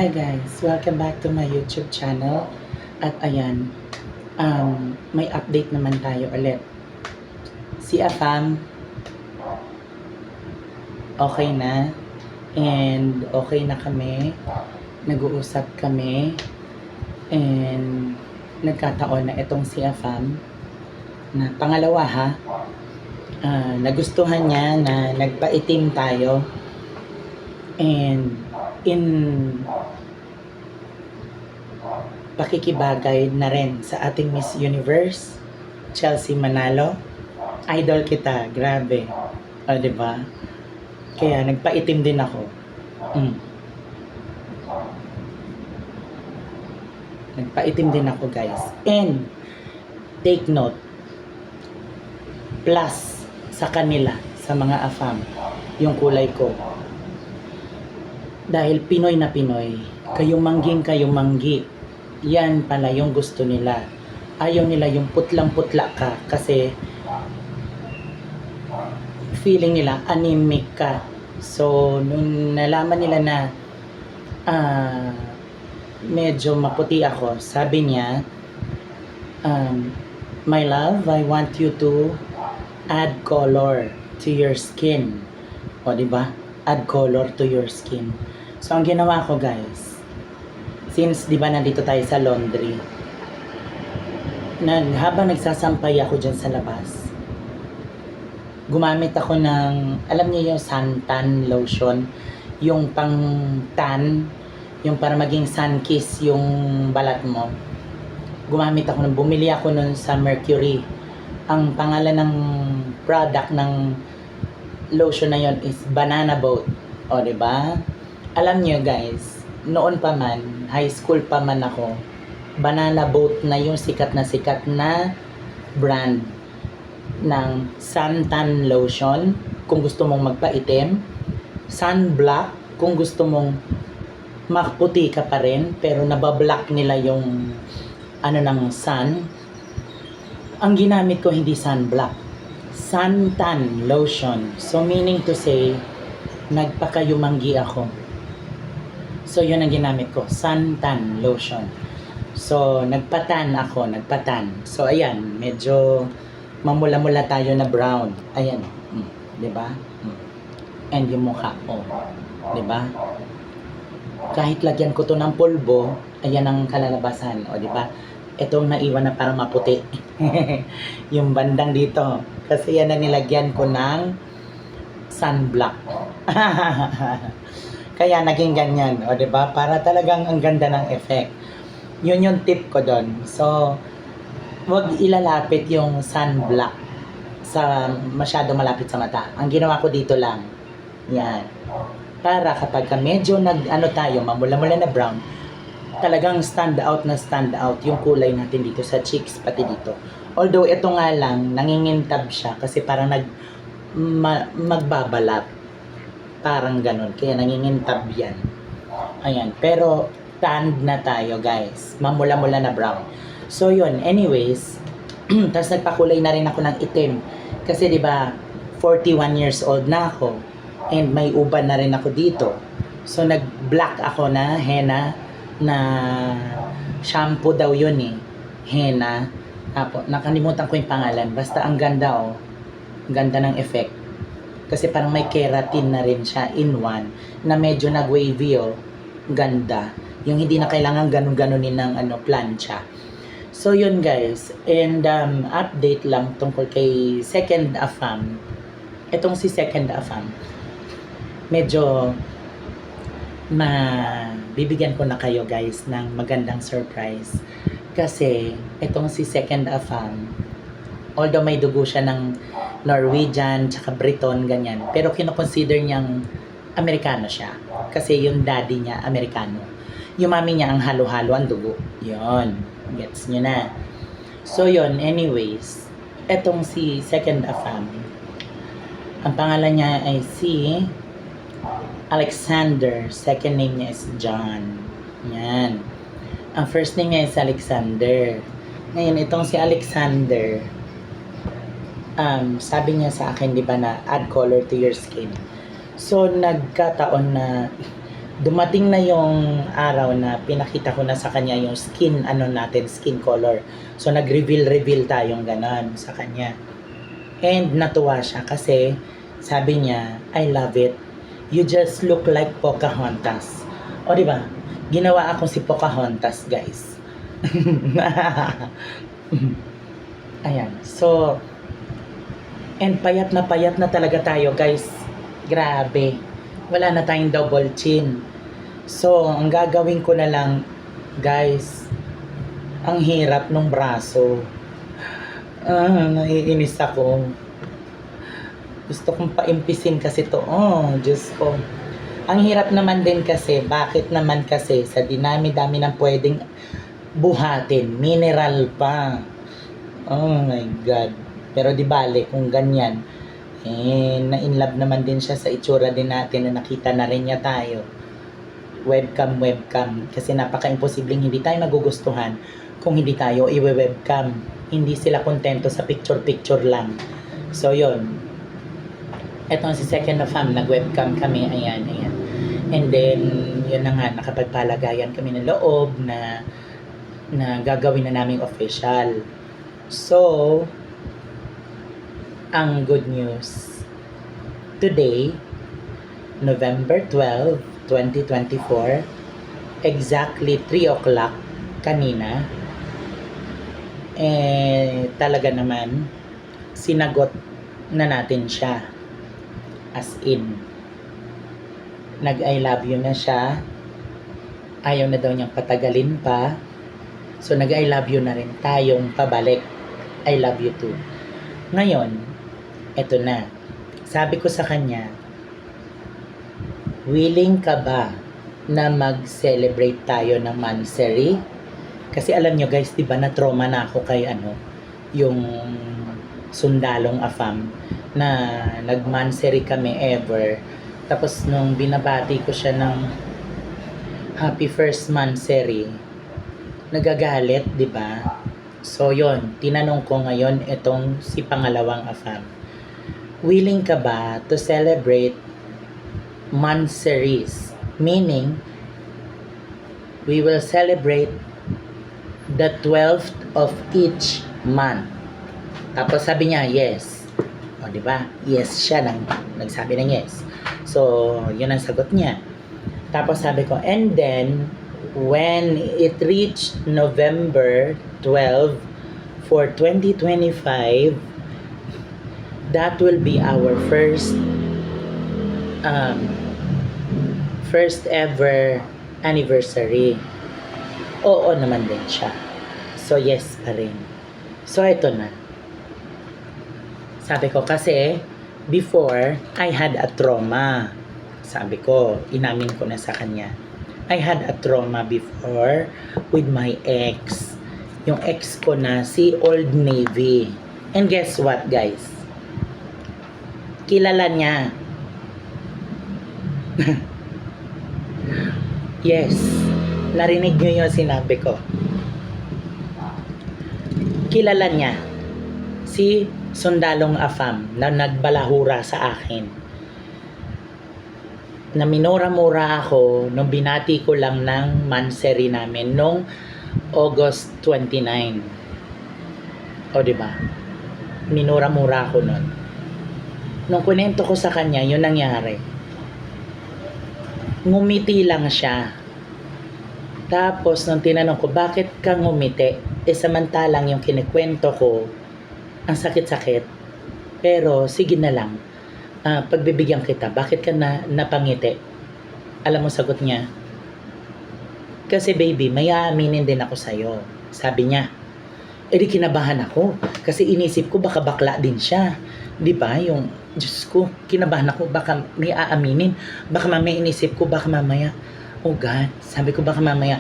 Hi guys! Welcome back to my YouTube channel. At ayan, may update naman tayo ulit. Si Afam, okay na. And okay na kami. Nag-uusap kami. And nagkataon na itong si Afam, na pangalawa ha, nagustuhan niya na nagpaitim tayo. And in pakikibagay na rin sa ating Miss Universe, Chelsea Manalo. Idol kita, grabe. O, diba? Kaya nagpaitim din ako. Nagpaitim din ako, guys. And take note, plus sa kanila, sa mga Afam, yung kulay ko. Dahil Pinoy na Pinoy, kayong manggi. Yan pala yung gusto nila. Ayaw nila yung putlang-putla ka kasi feeling nila anemic ka. So, nung nalaman nila na medyo maputi ako, sabi niya, my love, I want you to add color to your skin. O, diba? Add color to your skin. So, ang ginawa ko, guys, since, di ba, nandito tayo sa laundry, habang nagsasampay ako dyan sa labas, gumamit ako ng, alam niyo yung suntan lotion, yung pang tan, yung para maging sun kiss yung balat mo. Gumamit ako bumili ako nun sa Mercury. Ang pangalan ng product ng lotion na yon is Banana Boat. O, diba? Alam niyo guys, noon pa man, high school pa man ako, Banana Boat na yung sikat na brand ng suntan lotion kung gusto mong magpaitim, sunblock kung gusto mong maputi ka pa rin pero nabablock nila yung ano ng sun. Ang ginamit ko hindi sunblock, suntan lotion. So meaning to say, nagpakayumanggi ako. So yun ang ginamit ko, suntan lotion. So nagpatan ako. So ayan, medyo mamula-mula tayo na brown. Ayan, 'di ba? And yung mukha ko, 'di ba? Kahit lagyan ko to ng pulbo, ayan ang kalalabasan, o 'di ba? Itong naiwan na parang maputi. Yung bandang dito, kasi yan na nilagyan ko ng sunblock. Kaya naging ganyan, o 'di ba? Para talagang ang ganda ng effect. Yun yung tip ko doon. So, wag ilalapit yung sunblock sa masyado malapit sa mata. Ang ginawa ko dito lang. Yan. Para kapag medyo tayo, mamula-mula na brown, talagang stand out yung kulay natin dito sa cheeks, pati dito. Although ito nga lang, nangingintab siya kasi parang magbabalap. Parang ganun. Kaya nangingintab yan. Ayan. Pero tanned na tayo, guys. Mamula-mula na brown. So, yun. Anyways, tapos nagpakulay na rin ako ng itim. Kasi, di ba, 41 years old na ako. And may uban na rin ako dito. So, nag-black ako na henna na shampoo daw yun eh. Henna. Nakalimutan ko yung pangalan. Basta ang ganda oh. Ang ganda ng effect. Kasi parang may keratin na rin siya in one na medyo nag-wavy oh. Ganda. Yung hindi na kailangan ganun-ganunin ng plancha. So yun guys. And update lang tungkol kay Second Afam. Itong si Second Afam, medyo bibigyan ko na kayo guys ng magandang surprise. Kasi itong si Second Afam, although may dugo siya ng Norwegian tsaka Briton ganyan, pero kinoconsider niyang Amerikano siya kasi yung daddy niya Amerikano, yung mami niya ang halo-halo ang dugo. Yon, gets nyo na. So yon, anyways, etong si Second Afam, ang pangalan niya ay si Alexander, second name niya is John. Yan, ang first name niya is Alexander. Ngayon itong si Alexander, sabi niya sa akin, di ba, na add color to your skin. So, nagkataon na dumating na yung araw na pinakita ko na sa kanya yung skin, skin color. So, nag-reveal tayong ganon sa kanya. And natuwa siya kasi sabi niya, I love it. You just look like Pocahontas. O, di ba? Ginawa akong si Pocahontas, guys. Ayan. So, and payat na talaga tayo, guys. Grabe. Wala na tayong double chin. So, ang gagawin ko na lang, guys, ang hirap ng braso. Naiinis ako. Gusto kong paimpisin kasi to. Oh, Diyos ko. Ang hirap naman din kasi, bakit naman kasi sa dinami-dami ng pwedeng buhatin, mineral pa. Oh my God. Pero di bale, kung ganyan, na-inlove naman din siya sa itsura din natin na nakita na rin niya tayo. Webcam. Kasi napaka-imposibleng hindi tayo magugustuhan kung hindi tayo i-webcam. Hindi sila kontento sa picture lang. So, yon. Etong si second na fam, nag-webcam kami. Ayan. And then, yun na nga, nakapagpalagayan kami ng loob na gagawin na naming official. So, ang good news, today, November 12, 2024, exactly 3 o'clock kanina, talaga naman, sinagot na natin siya. As in, nag-I love you na siya. Ayaw na daw niyang patagalin pa. So, nag-I love you na rin tayong pabalik. I love you too. Ngayon, eto na. Sabi ko sa kanya, willing ka ba na mag-celebrate tayo ng monthsary? Kasi alam nyo guys, di ba na-trauma na ako kay yung sundalong afam na nag-monthsary kami ever. Tapos nung binabati ko siya ng happy first monthsary, nagagalit, di ba? So yon, tinanong ko ngayon itong si pangalawang afam. Willing ka ba to celebrate monthsaries? Meaning, we will celebrate the 12th of each month. Tapos sabi niya, yes. O, di ba? Yes siya, nagsabi ng yes. So, yun ang sagot niya. Tapos sabi ko, and then, when it reached November 12 for 2025, that will be our first ever anniversary. Oo naman din siya. So, yes pa rin. So, ito na. Sabi ko kasi, before, I had a trauma. Sabi ko, inamin ko na sa kanya. I had a trauma before with my ex. Yung ex ko na si Old Navy. And guess what, guys? Kilala niya. Yes. Narinig niyo yung sinabi ko. Kilala niya. Si Sundalong Afam na nagbalahura sa akin. Na minura-mura ako nung binati ko lang ng monthsary namin nung August 29. O, diba? Minura-mura ako nun. Nung kunento ko sa kanya, yun nangyari. Ngumiti lang siya. Tapos, nung tinanong ko, bakit ka ngumiti? Samantalang yung kinikwento ko, ang sakit-sakit. Pero, sige na lang. Pagbibigyan kita, bakit ka napangiti? Alam mo, sagot niya, kasi baby, may aaminin din ako sa'yo. Sabi niya, di kinabahan ako. Kasi inisip ko, baka bakla din siya. Di ba? Yung, Diyos ko, kinabahan ako, baka may aaminin. Baka mamaya inisip ko, baka mamaya, oh God, sabi ko, baka mamaya,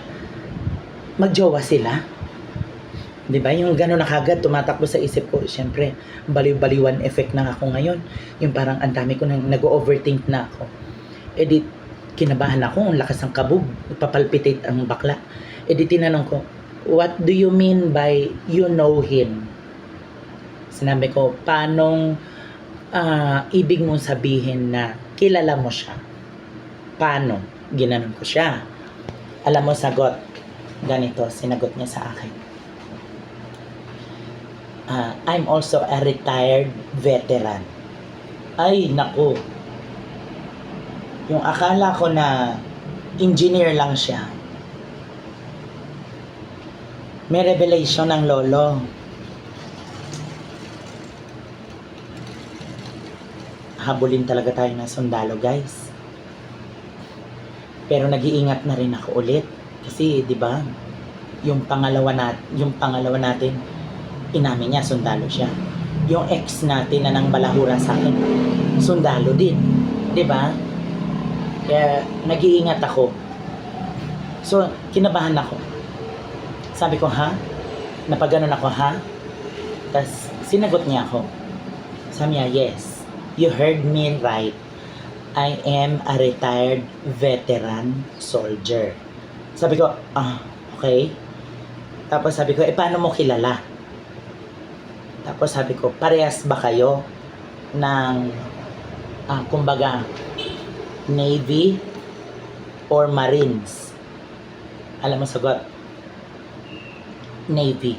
magjowa sila. Di ba? Yung gano'n na kagad, tumatakbo sa isip ko, syempre, baliw-baliwan effect na ako ngayon. Yung parang ang dami ko nag-overthink na ako. Di, kinabahan ako, ang lakas ng kabog, papalpitate ang bakla. Di, tinanong ko, what do you mean by you know him? Sinabi ko, paanong ibig mong sabihin na kilala mo siya? Paano? Ginanon ko siya. Alam mo, sagot. Ganito, sinagot niya sa akin. I'm also a retired veteran. Ay, naku. Yung akala ko na engineer lang siya. May revelation ng lolo. Habulin talaga tayo ng sundalo, guys. Pero nag-iingat na rin ako ulit kasi 'di ba? Yung pangalawa natin, inamin niya sundalo siya. Yung ex natin na nang balahura sa akin, sundalo din, 'di ba? Kaya nag-iingat ako. So, kinabahan ako. Sabi ko, ha? Napaganon ako, ha? Tapos, sinagot niya ako. Sabi niya, yes, you heard me right. I am a retired veteran soldier. Sabi ko, okay. Tapos sabi ko, paano mo kilala? Tapos sabi ko, parehas ba kayo ng, kumbaga, Navy or Marines? Alam mo sagot, Navy.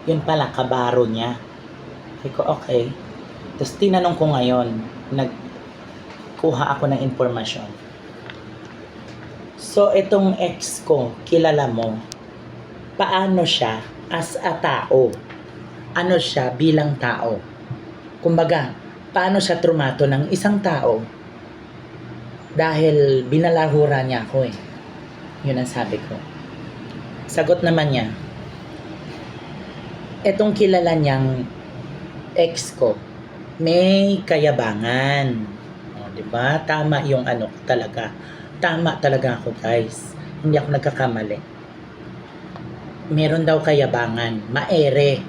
Yun pala, kabaro niya. Sabi ko, okay. Tapos tinanong ko ngayon, nagkuha ako ng impormasyon. So, itong ex ko, kilala mo, paano siya as a tao? Ano siya bilang tao? Kumbaga, paano siya trumato ng isang tao? Dahil binalahura niya ako eh. Yun ang sabi ko. Sagot naman niya, etong kilala niyang ex ko, may kayabangan. O, diba? Tama yung ano talaga. Tama talaga ako, guys. Hindi ako nagkakamali. Meron daw kayabangan. Maere.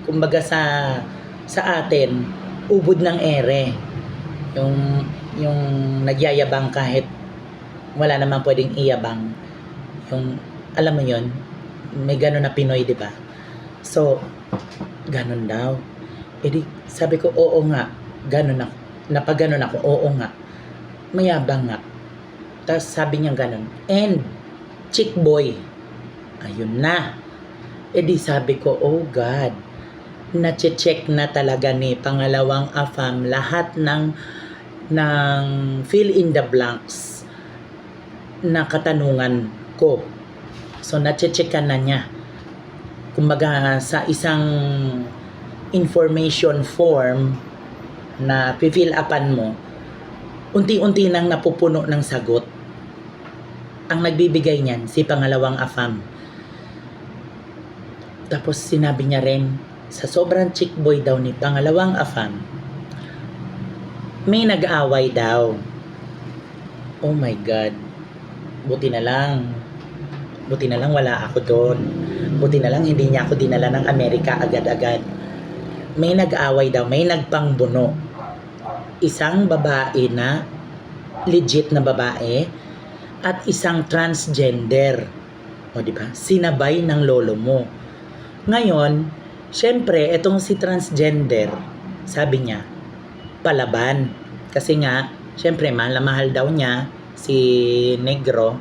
Kumbaga sa atin, ubod ng ere. Yung nagyayabang kahit wala naman pwedeng iyabang. Yung, alam mo yun, may gano'n na Pinoy, diba? So, gano'n daw. Edi, sabi ko, oo nga, gano'n ako. Napaganon ako, oo nga. Mayabang nga. Tapos sabi niya gano'n. And, chick boy. Ayun na. Edi sabi ko, oh God, na-check na talaga ni pangalawang AFAM lahat ng fill in the blanks na katanungan ko. So, na-checkan na niya. Kumbaga, sa isang information form na fill upan mo, unti-unti nang napupuno ng sagot. Ang nagbibigay niyan, si pangalawang AFAM. Tapos sinabi niya rin, sa sobrang chick boy daw ni pangalawang AFAM, may nag-aaway daw. Oh my God. Buti na lang wala ako doon. Buti na lang hindi niya ako dinala ng Amerika agad-agad. May nag-away daw, may nagpangbuno. Isang babae na legit na babae at isang transgender. O di ba? Sinabay ng lolo mo. Ngayon, syempre, etong si transgender, sabi niya, palaban. Kasi nga, syempre, mahal na mahal daw niya si Negro,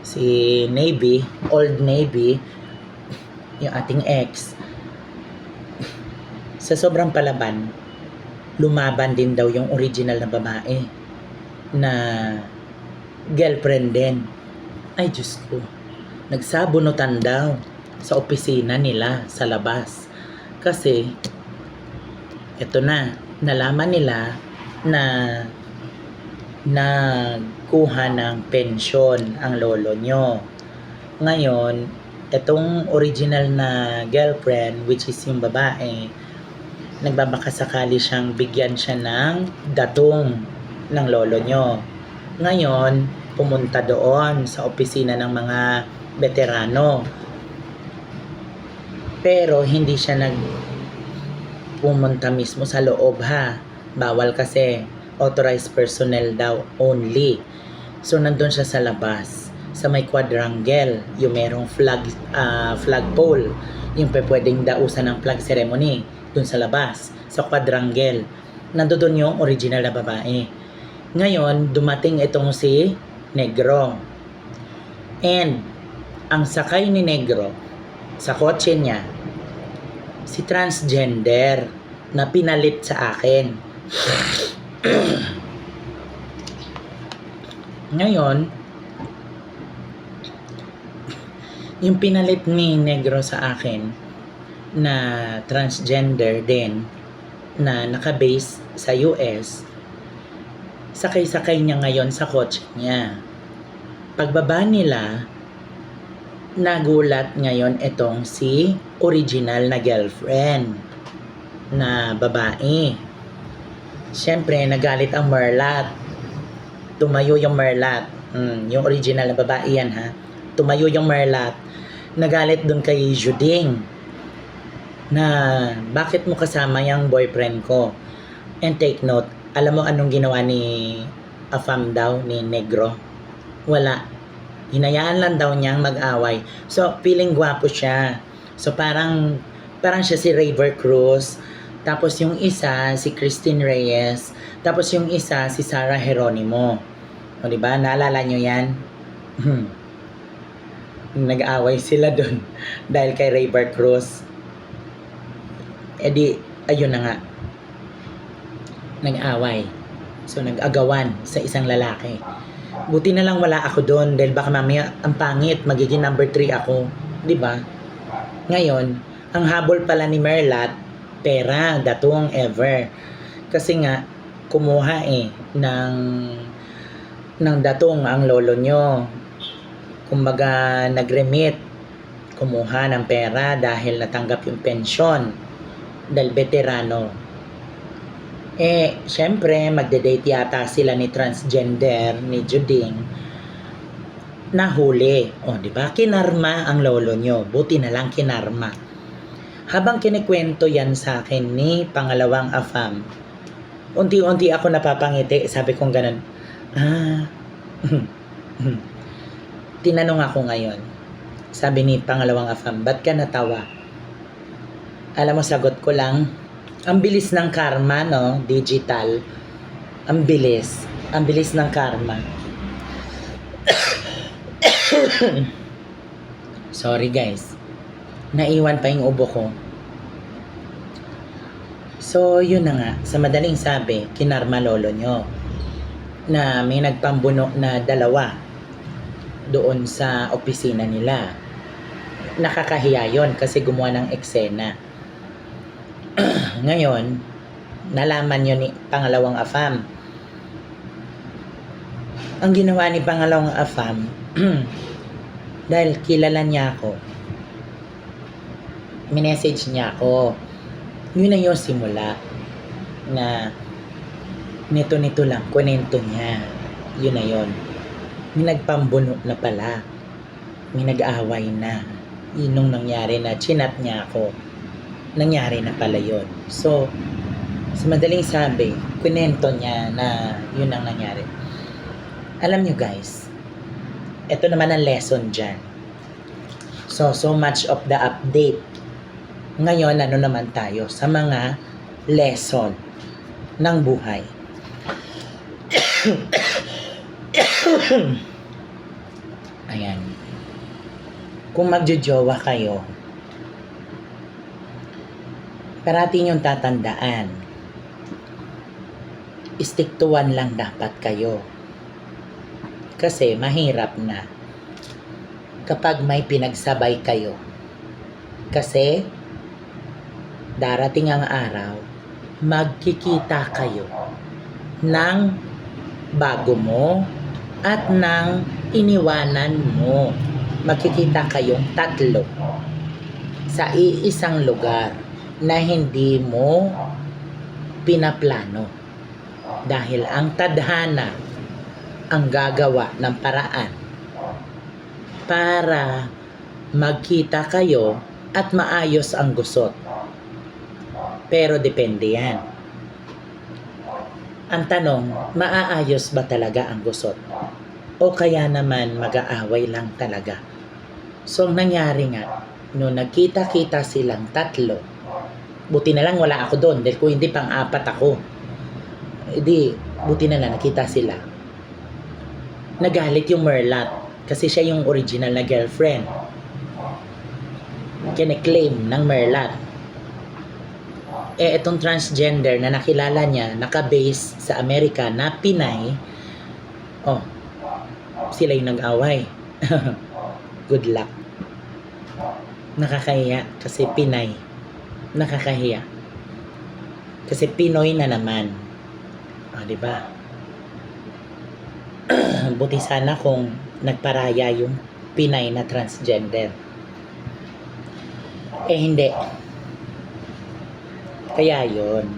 si Navy, Old Navy, yung ating ex. Sa sobrang palaban, lumaban din daw yung original na babae na girlfriend din. Ay, Diyos ko. Nagsabunutan daw sa opisina nila sa labas. Kasi, eto na, nalaman nila na nagkuha ng pensyon ang lolo nyo. Ngayon, etong original na girlfriend, which is yung babae, nagbabakasakali siyang bigyan siya ng datong ng lolo nyo. Ngayon, pumunta doon sa opisina ng mga veterano. Pero hindi siya pumunta mismo sa loob, ha. Bawal kasi, authorized personnel daw only. So, nandun siya sa labas, sa may quadrangle, yung merong flagpole, yung pwedeng dausan ng flag ceremony, dun sa labas, sa quadrangle. Nandoon yung original na babae. Ngayon, dumating itong si Negro. And, ang sakay ni Negro sa kotse niya, si transgender na pinalit sa akin. Ngayon, yung pinalit ni Negro sa akin na transgender din na nakabase sa US, sakay-sakay niya ngayon sa kotse niya. Pagbaba nila, nagulat ngayon itong si original na girlfriend na babae. Siyempre, nagalit ang Merlat. Tumayo yung Merlat. Yung original na babae yan ha. Tumayo yung Merlat. Nagalit dun kay Juding na bakit mo kasama yung boyfriend ko. And take note, alam mo anong ginawa ni Afam daw, ni Negro? Wala. Hinayaan lang daw niyang mag-away. So, feeling gwapo siya. So, parang siya si Raver Cruz. Tapos yung isa, si Christine Reyes. Tapos yung isa, si Sarah Geronimo. O, diba? Naalala nyo yan? Nag-away sila dun dahil kay Raver Cruz. E di, ayun na nga. Nag-away. So, nag-agawan sa isang lalaki. Buti na lang wala ako doon dahil baka mamaya ang pangit, magiging number 3 ako. 'Di ba? Ngayon, ang habol pala ni Merlat, pera, datong ever. Kasi nga, kumuha ng datong ang lolo nyo. Kumbaga, nag-remit. Kumuha ng pera dahil natanggap yung pensyon. Dahil veterano. Syempre, magde-date yata sila ni transgender, ni Juding, nahuli. O, di ba? Kinarma ang lolo nyo. Buti na lang kinarma. Habang kinikwento yan sa akin ni pangalawang Afam, unti-unti ako napapangiti. Sabi kong ganun, tinanong ako ngayon. Sabi ni pangalawang Afam, ba't ka natawa? Alam mo, sagot ko lang, ang bilis ng karma, no? Digital. Ang bilis. Ang bilis ng karma. Sorry, guys. Naiwan pa yung ubo ko. So, yun na nga. Sa madaling sabi, kinarma lolo nyo. Na may nagpambuno na 2 doon sa opisina nila. Nakakahiya yun kasi gumawa ng eksena. Ngayon, nalaman nyo ni pangalawang Afam. Ang ginawa ni pangalawang Afam, dahil kilala niya ako, minessage niya ako. Yun na yung simula na nito lang, kunento niya. Yun na yun. May nagpambuno na pala. May nag-away na. Yun nung nangyari na chinat niya ako. Nangyari na pala yun. So, sa madaling sabi, kunento niya na yun ang nangyari. Alam nyo guys, ito naman ang lesson dyan. So much of the update. Ngayon, ano naman tayo sa mga lesson ng buhay. Ayan. Kung magjojowa kayo, parati niyong tatandaan, stick to one lang dapat kayo. Kasi mahirap na kapag may pinagsabay kayo. Kasi darating ang araw, magkikita kayo ng bago mo at ng iniwanan mo. Magkikita kayong 3 sa iisang lugar na hindi mo pinaplano. Dahil ang tadhana ang gagawa ng paraan para magkita kayo at maayos ang gusot. Pero depende yan. Ang tanong, maaayos ba talaga ang gusot? O kaya naman mag-aaway lang talaga? So, nangyari nga, nung nagkita-kita silang 3, buti na lang wala ako doon dahil kung hindi pang-4 ako. Hindi, Buti na lang nakita sila. Nagalit yung Merlat kasi siya yung original na girlfriend. Kine-claim ng Merlat. Itong transgender na nakilala niya, naka-base sa Amerika na Pinay, sila yung nag-away. Good luck. Nakakahiya kasi Pinay. Nakakahiya. Kasi Pinoy na naman. Di ba? Buti sana kung nagparaya yung Pinay na transgender. Hindi. Kaya yun.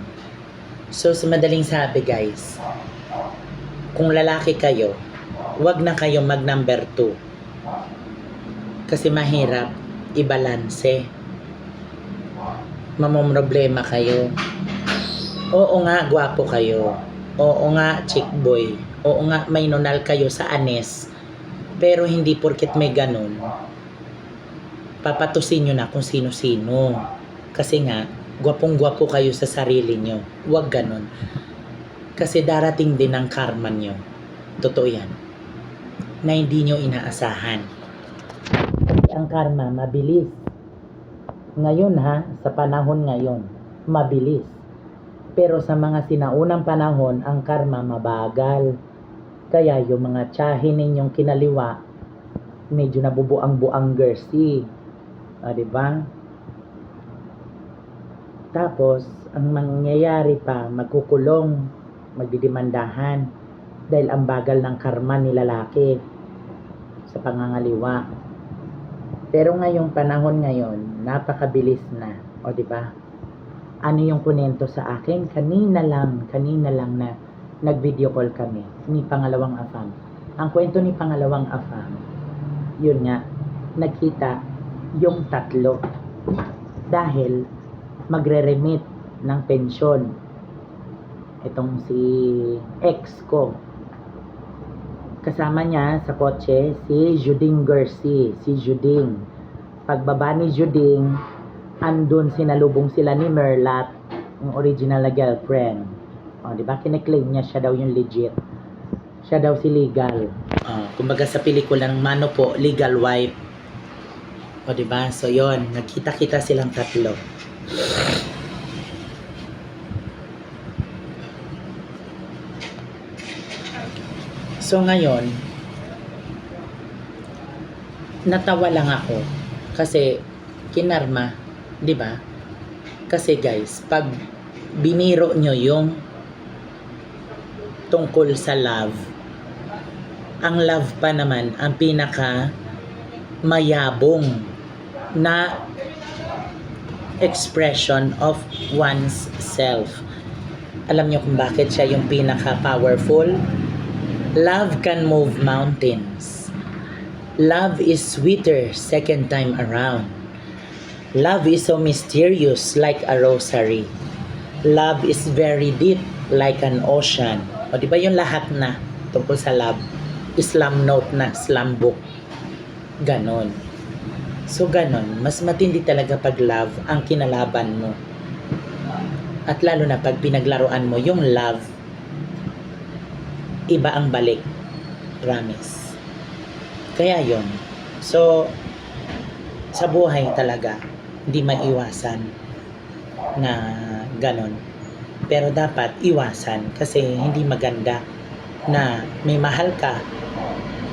So, sa madaling sabi guys, kung lalaki kayo, wag na kayong mag number 2. Kasi mahirap i-balanse. Mamomroblema kayo. Oo nga, gwapo kayo. Oo nga, chick boy. Oo nga, may nunal kayo sa anes. Pero hindi porket may ganun, papatusin nyo na kung sino-sino. Kasi nga, gwapong-gwapo kayo sa sarili nyo. Huwag ganun. Kasi darating din ang karma nyo. Totoo yan. Na hindi nyo inaasahan. Kasi ang karma, mabilis. Ngayon sa panahon ngayon, mabilis. Pero sa mga sinaunang panahon, ang karma mabagal. Kaya yung mga tiyahin ninyong kinaliwa, medyo nabubuang-buang girsi. Diba? Tapos, ang mangyayari pa, magkukulong, magdidimandahan dahil ang bagal ng karma ni lalaki sa pangangaliwa. Pero ngayong panahon ngayon, napakabilis na. Diba? Ano yung kunento sa akin? Kanina lang na nag-video call kami ni Pangalawang Afam. Ang kwento ni Pangalawang Afam, yun nga, nagkita yung 3 dahil magre-remit ng pensyon itong si ex ko. Kasama niya sa kotse si Juding Gersi, si Juding. Pagbaba ni Juding, andun sinalubong sila ni Merlat, yung original na girlfriend. Diba? Kine-claim niya siya daw yung legit. Siya daw si legal. Kumbaga sa pelikula ng Mano po, legal wife. Diba? So yon, nagkita-kita silang 3. So ngayon, natawa lang ako kasi kinarma, 'di ba? Kasi guys, pag biniro nyo yung tungkol sa love, ang love pa naman ang pinaka mayabong na expression of one's self. Alam nyo kung bakit siya yung pinaka powerful? Love can move mountains. Love is sweeter second time around. Love is so mysterious like a rosary. Love is very deep like an ocean. Di ba yung lahat na tungkol sa love? Islam note na, Islam book. Ganon. So ganon, mas matindi talaga pag love ang kinalaban mo. At lalo na pag pinaglaruan mo yung love, iba ang balik. Promise. Kaya yon. So, sa buhay talaga, hindi maiwasan na ganon. Pero dapat iwasan kasi hindi maganda na may mahal ka,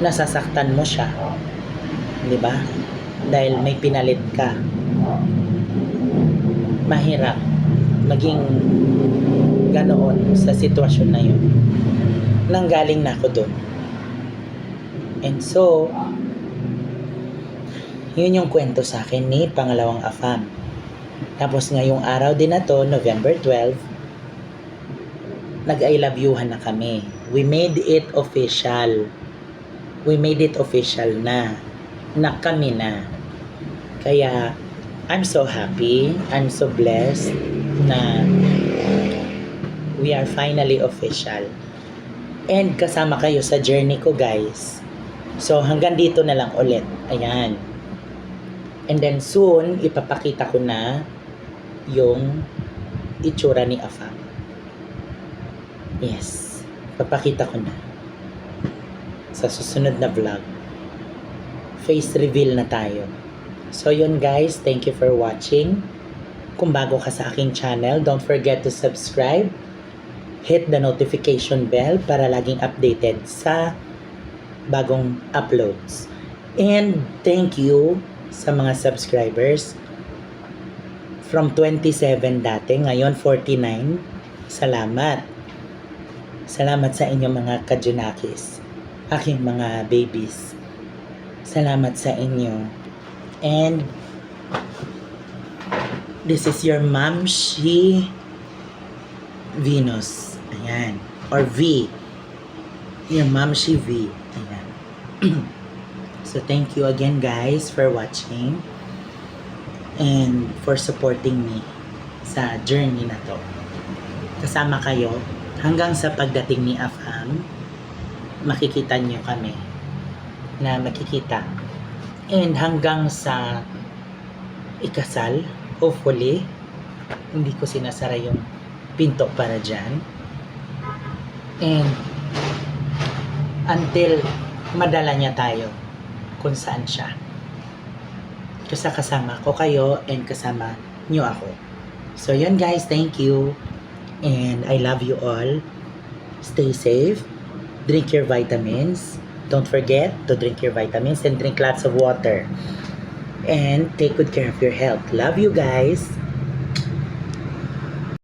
nasasaktan mo siya. Di ba? Dahil may pinalit ka. Mahirap maging ganoon sa sitwasyon na yun. Nanggaling na ako doon. And so, yun yung kwento sa akin ni Pangalawang Afam. Tapos ngayong araw din na to, November 12, nag-I love youhan na kami. We made it official. We made it official na kami na. Kaya, I'm so happy, I'm so blessed na we are finally official. And kasama kayo sa journey ko, guys. So, hanggang dito na lang ulit. Ayan. And then soon, ipapakita ko na yung itsura ni Afam. Yes. Papakita ko na sa susunod na vlog. Face reveal na tayo. So yun guys, thank you for watching. Kung bago ka sa aking channel, don't forget to subscribe. Hit the notification bell para laging updated sa bagong uploads. And thank you sa mga subscribers. From 27 dati, ngayon 49. Salamat. Salamat sa inyo mga kajunakis. Aking mga babies. Salamat sa inyo. And this is your Mamshi Venus. Ayan. Or V. Your Mamshi V. Ayan. So thank you again guys for watching and for supporting me sa journey na to. Kasama kayo hanggang sa pagdating ni Afham. Makikita nyo kami na makikita. And hanggang sa ikasal, hopefully, hindi ko sinasara yung pinto para dyan. And until madala niya tayo kung saan siya. Kasi kasama ko kayo and kasama nyo ako. So yun guys, thank you. And I love you all. Stay safe. Drink your vitamins. Don't forget to drink your vitamins and drink lots of water. And take good care of your health. Love you guys.